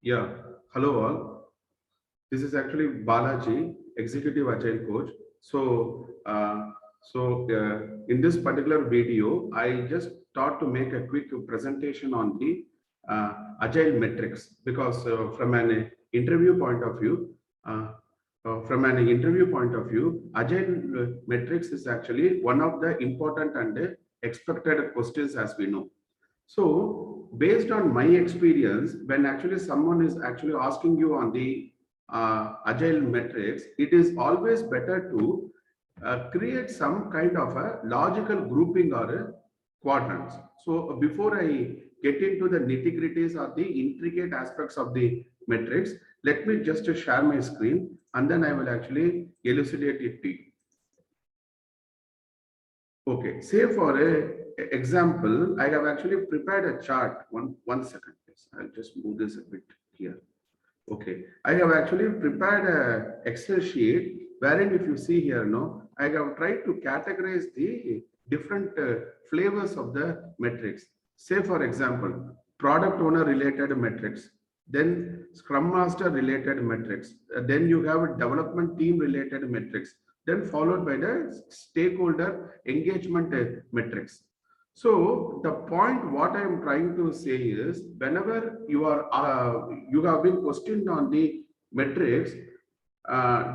Yeah, hello all. This is actually Balaji, Executive Agile Coach. In this particular video, I just thought to make a quick presentation on the Agile metrics because uh, from an interview point of view, Agile metrics is actually one of the important and expected questions as we know. So, based on my experience, when actually someone is actually asking you on the agile metrics, it is always better to create some kind of a logical grouping or a quadrants. So, before I get into the nitty gritties or the intricate aspects of the metrics, let me just share my screen and then I will actually elucidate it to you. Okay, say for a example, I have actually prepared a chart. One second, please. I'll just move this a bit here. Okay, I have actually prepared a Excel sheet wherein if you see here, no, I have tried to categorize the different flavors of the metrics. Say for example, product owner related metrics, then Scrum Master related metrics, then you have development team related metrics, then followed by the stakeholder engagement metrics. So the point what I am trying to say is whenever you have been questioned on the metrics,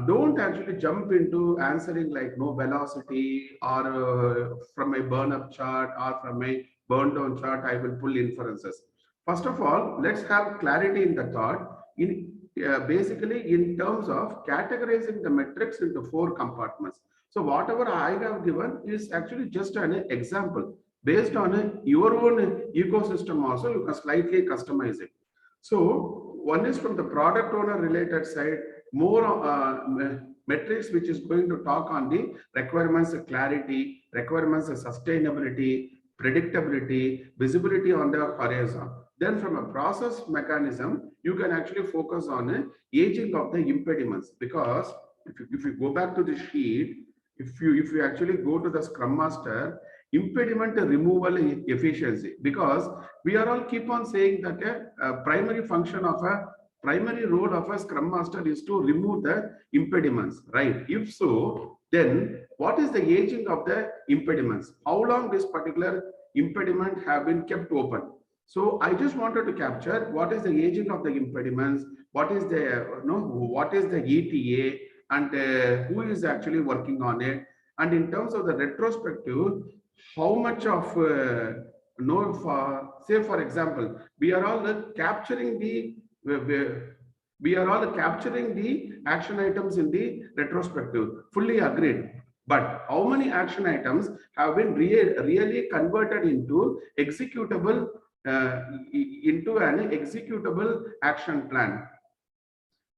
don't actually jump into answering like no velocity or from a burn up chart or from a burn down chart I will pull inferences. First of all, let's have clarity in the thought in basically in terms of categorizing the metrics into four compartments. So whatever I have given is actually just an example based on your own ecosystem. Also you can slightly customize it. So one is from the product owner related side, more metrics which is going to talk on the requirements clarity, requirements sustainability, predictability, visibility on the horizon. Then from a process mechanism, you can actually focus on aging of the impediments, because if you go back to the sheet, if you actually go to the Scrum Master, impediment removal efficiency, because we are all keep on saying that a primary function of a primary role of a Scrum Master is to remove the impediments, right? If so, then what is the aging of the impediments? How long this particular impediment have been kept open? So I just wanted to capture what is the aging of the impediments, what is the what is the ETA, and who is actually working on it, and in terms of the retrospective, how much of say for example, we are all capturing the we are all capturing the action items in the retrospective, fully agreed, but how many action items have been really converted into executable into an executable action plan?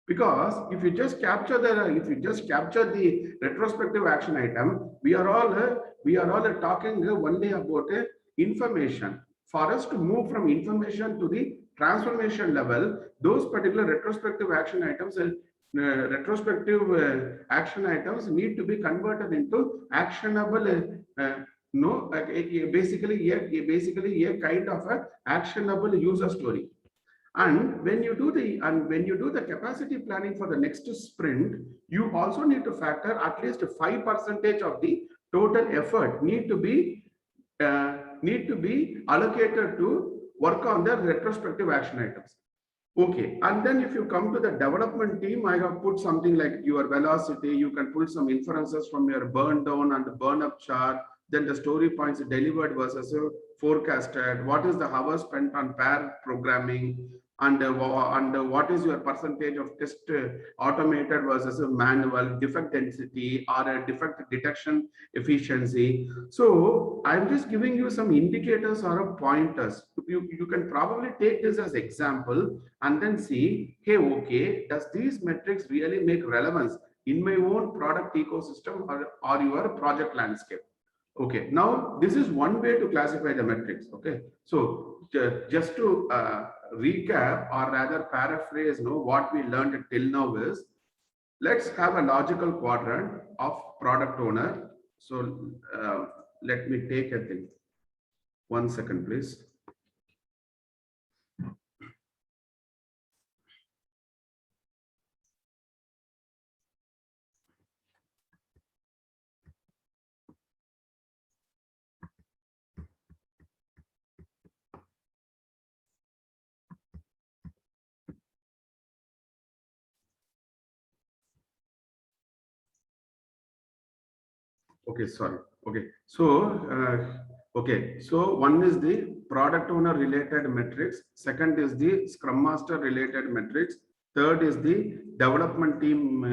Because if you just capture the retrospective action item, we are all talking only about information. For us to move from information to the transformation level, those particular retrospective action items need to be converted into actionable no basically a kind of a actionable user story. And when you do the capacity planning for the next sprint, you also need to factor at least 5% of the total effort need to be allocated to work on the retrospective action items. Okay, and then if you come to the development team, I have put something like your velocity. You can pull some inferences from your burn down and burn up chart. Then the story points delivered versus forecasted. What is the hours spent on pair programming, and what is your percentage of test automated versus a manual, defect density or a defect detection efficiency. So I'm just giving you some indicators or pointers. You can probably take this as example and then see, hey, okay, does these metrics really make relevance in my own product ecosystem or your project landscape? Okay, now this is one way to classify the metrics. Okay, so just to recap or rather paraphrase, what we learned till now is, let's have a logical quadrant of product owner. So let me take a thing. 1 second, please. Okay, sorry. Okay, so one is the product owner related metrics. Second is the Scrum Master related metrics. Third is the development team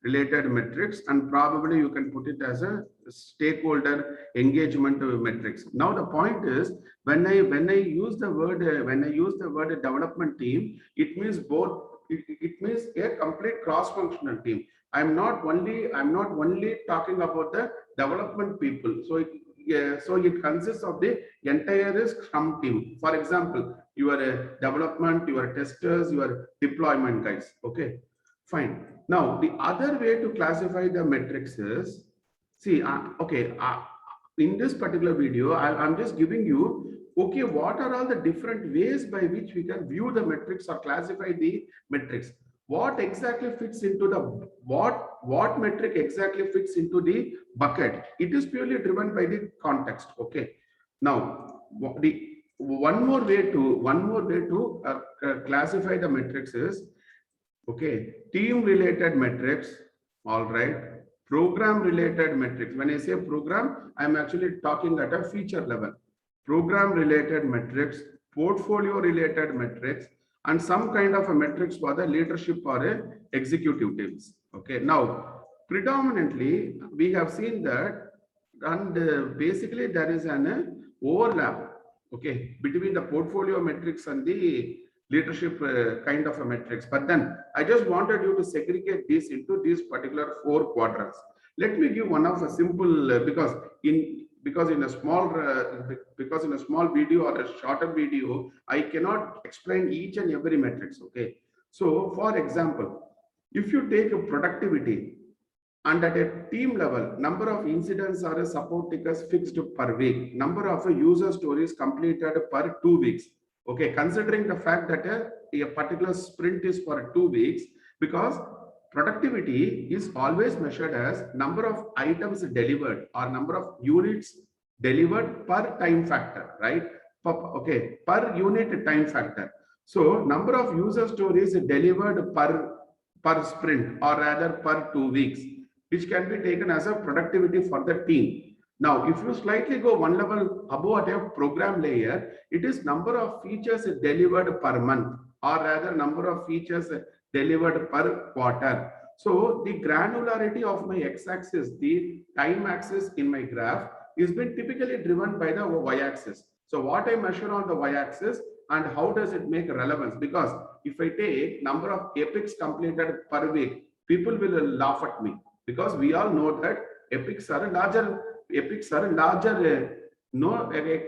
related metrics, and probably you can put it as a stakeholder engagement metrics. Now the point is, when I use the word development team, it means both. It means a complete cross-functional team. I'm not only talking about the development people. So it consists of the entire Scrum team. For example, your development, your testers, your deployment guys. Okay, fine. Now the other way to classify the metrics is, see, in this particular video, I'm just giving you, okay, what are all the different ways by which we can view the metrics or classify the metrics? What exactly fits into the what metric exactly fits into the bucket? It is purely driven by the context. Okay. Now, the one more way to classify the metrics is, okay, team related metrics. All right. Program related metrics. When I say program, I'm actually talking at a feature level. Program related metrics, portfolio related metrics, and some kind of a metrics for the leadership or a executive teams. Okay. Now, predominantly, we have seen that, and basically there is an overlap, okay, between the portfolio metrics and the leadership kind of a metrics. But then I just wanted you to segregate this into these particular 4 quadrants. Let me give one of a simple because in a small video or a shorter video, I cannot explain each and every metrics. Okay, so for example, if you take a productivity, and at a team level, number of incidents or support tickets fixed per week, number of user stories completed per 2 weeks. Okay, considering the fact that a particular sprint is for 2 weeks, because productivity is always measured as number of items delivered or number of units delivered per time factor, right? Okay, per unit time factor. So number of user stories delivered per sprint, or rather per 2 weeks, which can be taken as a productivity for the team. Now, if you slightly go one level above at a program layer, it is number of features delivered per month, or rather number of features delivered per quarter. So the granularity of my x-axis, the time axis in my graph, is been typically driven by the y-axis. So what I measure on the y-axis and how does it make relevance? Because if I take number of epics completed per week, people will laugh at me, because we all know that epics are a larger a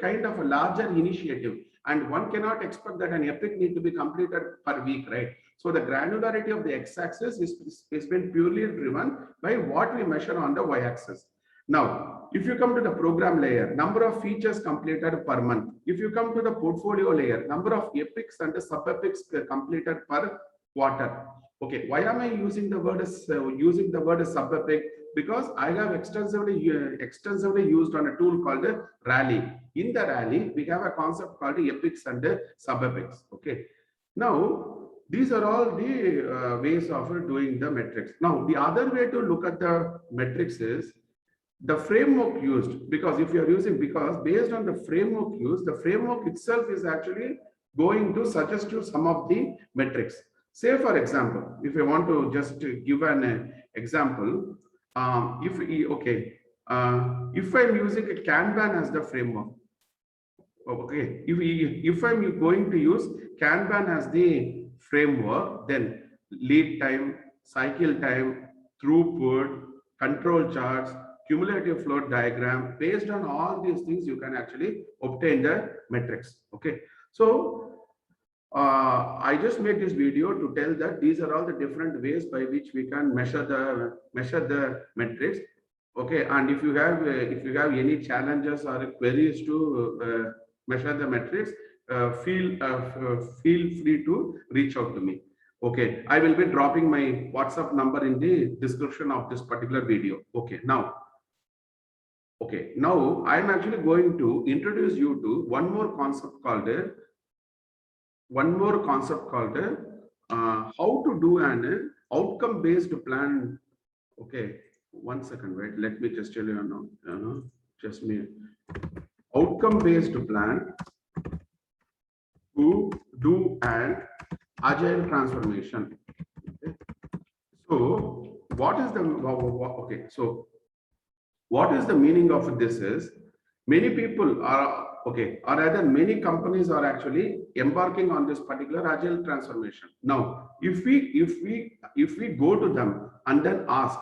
kind of a larger initiative, and one cannot expect that an epic need to be completed per week, right? So the granularity of the x-axis is been purely driven by what we measure on the y-axis. Now, if you come to the program layer, number of features completed per month. If you come to the portfolio layer, number of epics and sub-epics completed per quarter. Okay, why am I using the word sub-epic? Because I have extensively used on a tool called Rally. In the Rally, we have a concept called epics and sub-epics. Okay, now these are all the ways of doing the metrics. Now, the other way to look at the metrics is the framework used, because if you are using, because based on the framework used, the framework itself is actually going to suggest you some of the metrics. Say for example, if I want to just give an example, if I'm using a Kanban as the framework, okay, if I'm going to use Kanban as the framework, then lead time, cycle time, throughput, control charts, cumulative flow diagram, based on all these things, you can actually obtain the metrics. Okay, so I just made this video to tell that these are all the different ways by which we can measure the metrics. Okay, and if you have any challenges or queries to measure the metrics, feel free to reach out to me. Okay, I will be dropping my WhatsApp number in the description of this particular video. Okay, now I'm actually going to introduce you to one more concept called how to do an outcome based plan. Okay, 1 second, wait, let me just tell you now, just me. Outcome-based plan to do an agile transformation. Okay. So what is the, okay, so what is the meaning of this is many people are, okay, or rather many companies are actually embarking on this particular agile transformation. Now, if we go to them and then ask,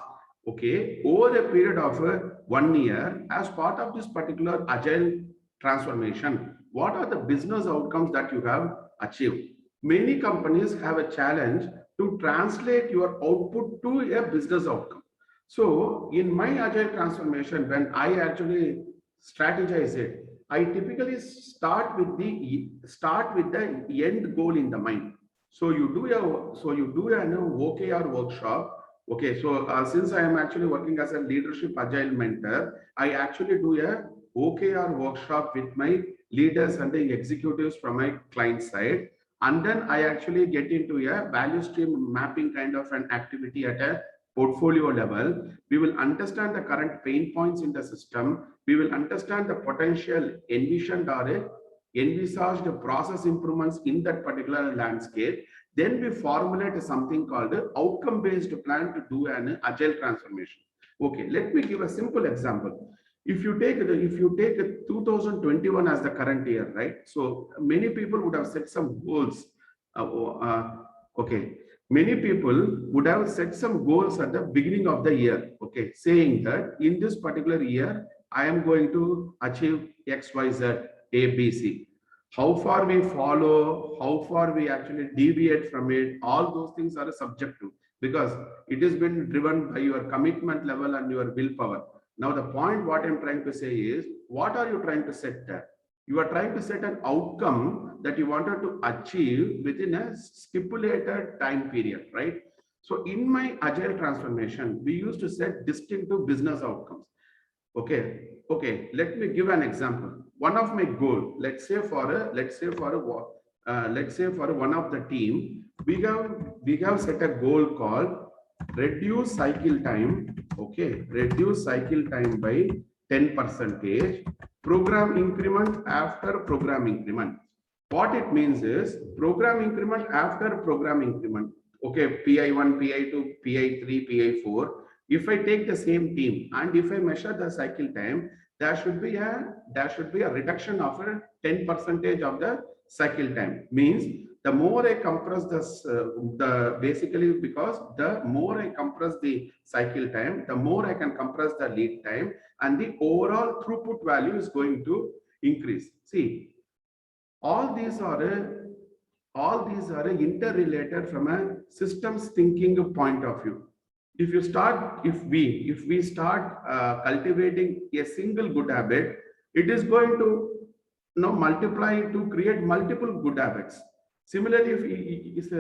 okay, over a period of 1 year, as part of this particular agile transformation, what are the business outcomes that you have achieved? Many companies have a challenge to translate your output to a business outcome. So in my agile transformation, when I actually strategize it, I typically start with the end goal in the mind. So you do an OKR workshop. Okay, so since I am actually working as a leadership agile mentor, I actually do a OKR workshop with my leaders and the executives from my client side. And then I actually get into a value stream mapping kind of an activity at a portfolio level. We will understand the current pain points in the system. We will understand the potential envisioned or envisaged process improvements in that particular landscape. Then we formulate something called outcome-based plan to do an agile transformation. Okay, let me give a simple example. If you take 2021 as the current year, right? So many people would have set some goals. Okay, many people would have set some goals at the beginning of the year. Okay, saying that in this particular year, I am going to achieve X, Y, Z, A, B, C. How far we follow, how far we actually deviate from it, all those things are subjective because it has been driven by your commitment level and your willpower. Now, the point what I'm trying to say is, what are you trying to set there? You are trying to set an outcome that you wanted to achieve within a stipulated time period, right? So in my agile transformation, we used to set distinctive business outcomes. Okay, let me give an example. One of my goal, let's say for one of the team, we have set a goal called reduce cycle time. Okay, reduce cycle time by 10%, program increment after program increment. What it means is program increment after program increment. Okay, PI1, PI2, PI3, PI4. If I take the same team and if I measure the cycle time, there should be a reduction of 10% of the cycle time. Means the more I compress this, because the more I compress the cycle time, the more I can compress the lead time, and the overall throughput value is going to increase. See, all these are interrelated from a systems thinking point of view. If we start cultivating a single good habit, it is going to multiply to create multiple good habits. Similarly, if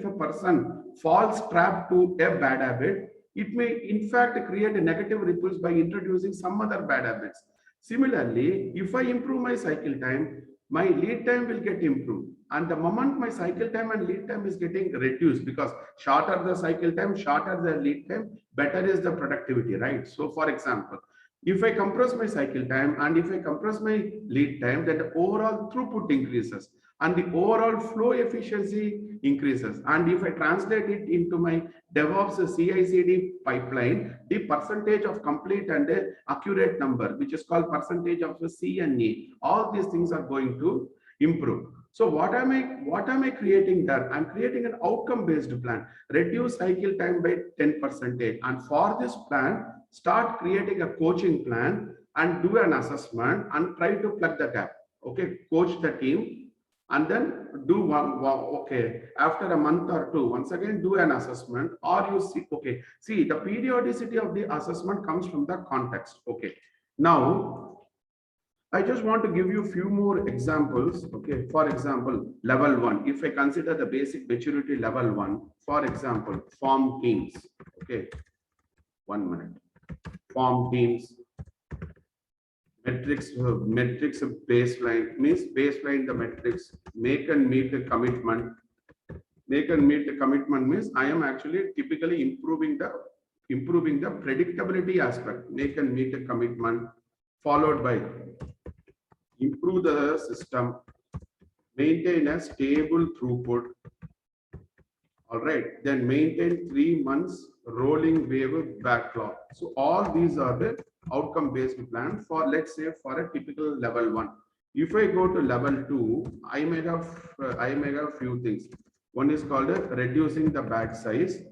a person falls trapped to a bad habit, it may in fact create a negative ripples by introducing some other bad habits. Similarly, if I improve my cycle time, my lead time will get improved. And the moment my cycle time and lead time is getting reduced, because shorter the cycle time, shorter the lead time, better is the productivity, right? So for example, if I compress my cycle time and if I compress my lead time, then the overall throughput increases and the overall flow efficiency increases. And if I translate it into my DevOps CI/CD pipeline, the percentage of complete and accurate number, which is called percentage of the C&E, all these things are going to improve. So what am I creating there? I'm creating an outcome-based plan. Reduce cycle time by 10%. And for this plan, start creating a coaching plan and do an assessment and try to plug the gap. Okay, coach the team and then do one. Okay, after a month or two, once again do an assessment, or you see. Okay, see, the periodicity of the assessment comes from the context. Okay, now I just want to give you a few more examples. Okay, for example, level 1. If I consider the basic maturity level 1, for example, form teams. Okay, 1 minute. Form teams. Metrics baseline means baseline the metrics. Make and meet the commitment. Make and meet the commitment means I am actually typically improving the improving the predictability aspect, make and meet a commitment, followed by improve the system, maintain a stable throughput. All right, then maintain 3 months rolling wave backlog. So all these are the outcome-based plan for, let's say, for a typical level 1. If I go to level 2, I may have few things. One is called reducing the batch size.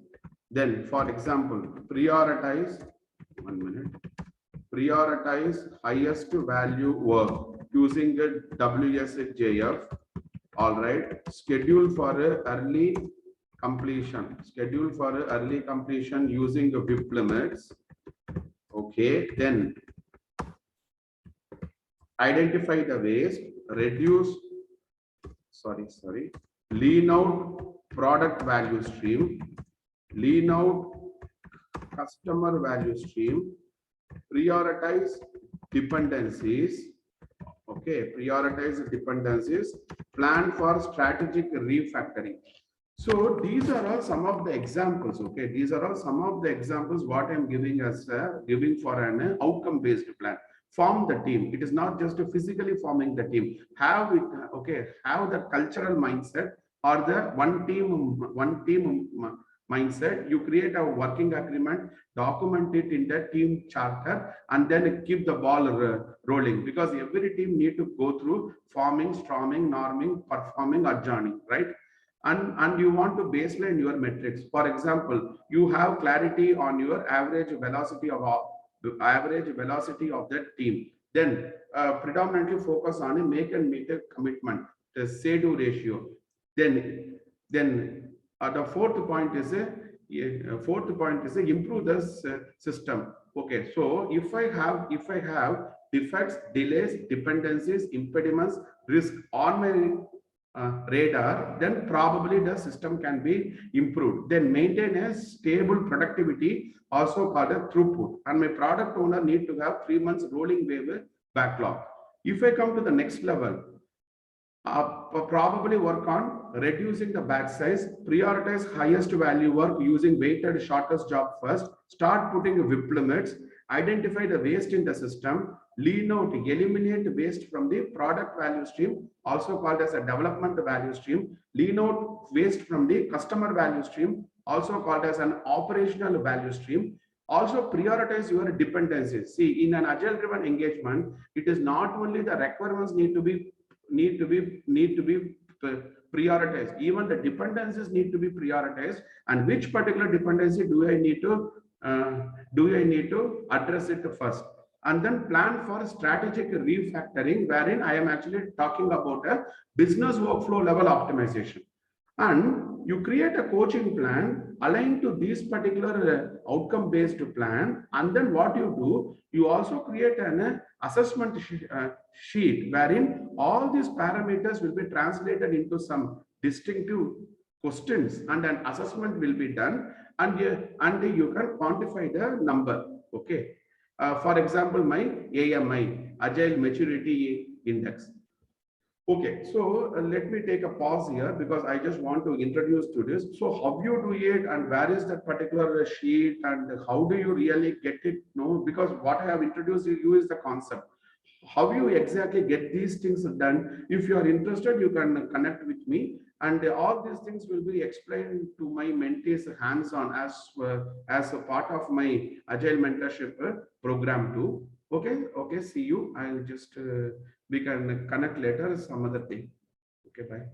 Then, for example, prioritize highest value work using a WSJF. All right, schedule for early completion using the WIP limits. Okay, then identify the waste, reduce, lean out product value stream, lean out customer value stream, prioritize dependencies. Okay, prioritize dependencies, plan for strategic refactoring. So these are all some of the examples. Okay, these are all some of the examples what I'm giving as giving for an outcome-based plan. Form the team. It is not just physically forming the team. Have it. Okay, have the cultural mindset or the one team mindset. You create a working agreement, document it in the team charter, and then keep the ball rolling. Because every team need to go through forming, storming, norming, performing, adjourning, right? And you want to baseline your metrics. For example, you have clarity on your average velocity of that team. Then predominantly focus on a make and meet a commitment, the say-do ratio. Then the fourth point is improve the system. Okay, so if I have defects, delays, dependencies, impediments, risk on my radar, then probably the system can be improved. Then maintain a stable productivity, also called a throughput. And my product owner need to have 3 months rolling wave backlog. If I come to the next level, probably work on reducing the batch size, prioritize highest value work using weighted shortest job first, start putting WIP limits, identify the waste in the system, lean out, eliminate waste from the product value stream, also called as a development value stream, lean out waste from the customer value stream, also called as an operational value stream. Also prioritize your dependencies. See, in an agile driven engagement, it is not only the requirements need to be prioritized, even the dependencies need to be prioritized, and which particular dependency do I need to address it first. And then plan for strategic refactoring, wherein I am actually talking about a business workflow level optimization. And you create a coaching plan aligned to this particular outcome based plan. And then what you do, you also create an assessment sheet wherein all these parameters will be translated into some distinctive questions, and an assessment will be done, and you can quantify the number. Okay. For example, my AMI, Agile Maturity Index. Okay, so let me take a pause here because I just want to introduce to this. So how you do it, and where is that particular sheet, and how do you really get it? No, because what I have introduced you is the concept. How you exactly get these things done? If you are interested, you can connect with me, and all these things will be explained to my mentees hands-on as a part of my Agile mentorship program too. Okay, see you. I'll just we can connect later some other thing. Okay, bye.